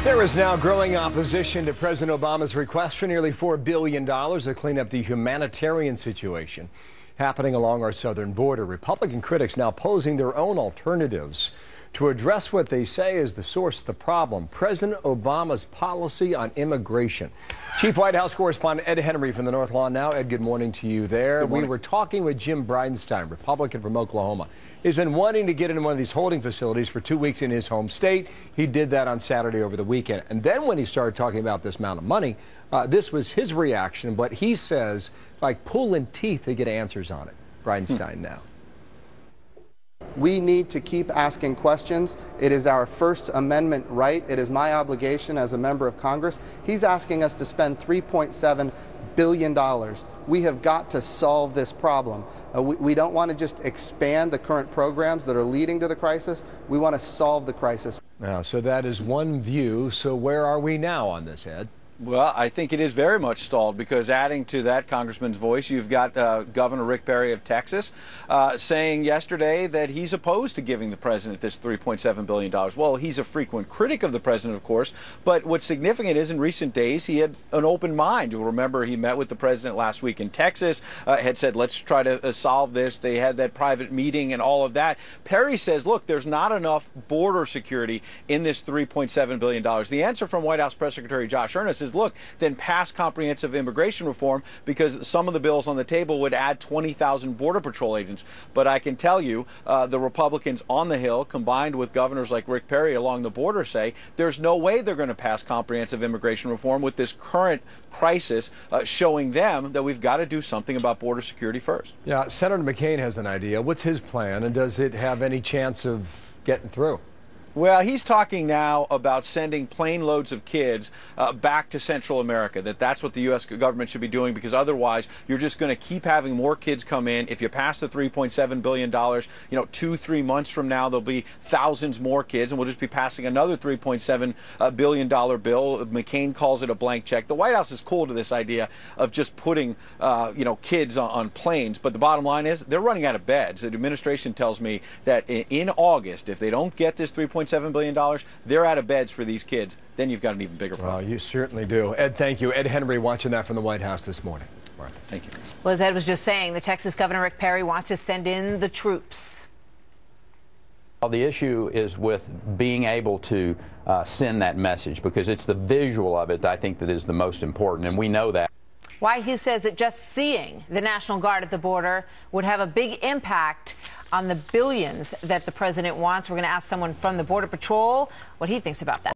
There is now growing opposition to President Obama's request for nearly $4 billion to clean up the humanitarian situation happening along our southern border. Republican critics now posing their own alternatives to address what they say is the source of the problem: President Obama's policy on immigration. Chief White House correspondent Ed Henry from the North Lawn now. Ed, good morning to you there. We were talking with Jim Bridenstine, Republican from Oklahoma. He's been wanting to get into one of these holding facilities for 2 weeks in his home state. He did that on Saturday over the weekend. And then when he started talking about this amount of money, this was his reaction. But he says, like pulling teeth to get answers on it. Bridenstine now. We need to keep asking questions. It is our First Amendment right. It is my obligation as a member of Congress. He's asking us to spend $3.7 billion. We have got to solve this problem. We don't want to just expand the current programs that are leading to the crisis. We want to solve the crisis. Now, so that is one view. So where are we now on this, Ed? Well, I think it is very much stalled, because adding to that congressman's voice, you've got Governor Rick Perry of Texas saying yesterday that he's opposed to giving the president this $3.7 billion. Well, he's a frequent critic of the president, of course, but what's significant is in recent days he had an open mind. You'll remember he met with the president last week in Texas, had said, let's try to solve this. They had that private meeting and all of that. Perry says, look, there's not enough border security in this $3.7 billion. The answer from White House Press Secretary Josh Earnest is, look, then pass comprehensive immigration reform, because some of the bills on the table would add 20,000 Border Patrol agents. But I can tell you, the Republicans on the Hill, combined with governors like Rick Perry along the border, say there's no way they're going to pass comprehensive immigration reform with this current crisis, showing them that we've got to do something about border security first. Yeah, Senator McCain has an idea. What's his plan, and does it have any chance of getting through? Well, he's talking now about sending plane loads of kids back to Central America, that's what the U.S. government should be doing, because otherwise you're just going to keep having more kids come in. If you pass the $3.7 billion, 2-3 months from now, there'll be thousands more kids, and we'll just be passing another $3.7 billion bill. McCain calls it a blank check. The White House is cool to this idea of just putting, kids on planes. But the bottom line is they're running out of beds. The administration tells me that in August, if they don't get this $3.7 billion, they're out of beds for these kids. Then you've got an even bigger problem. Well, you certainly do. Ed, thank you. Ed Henry watching that from the White House this morning. All right. Thank you. Well, as Ed was just saying, the Texas Governor Rick Perry wants to send in the troops. Well, the issue is with being able to send that message, because it's the visual of it that I think that is the most important, and we know that. Why he says that just seeing the National Guard at the border would have a big impact on the billions that the president wants. We're going to ask someone from the Border Patrol what he thinks about that.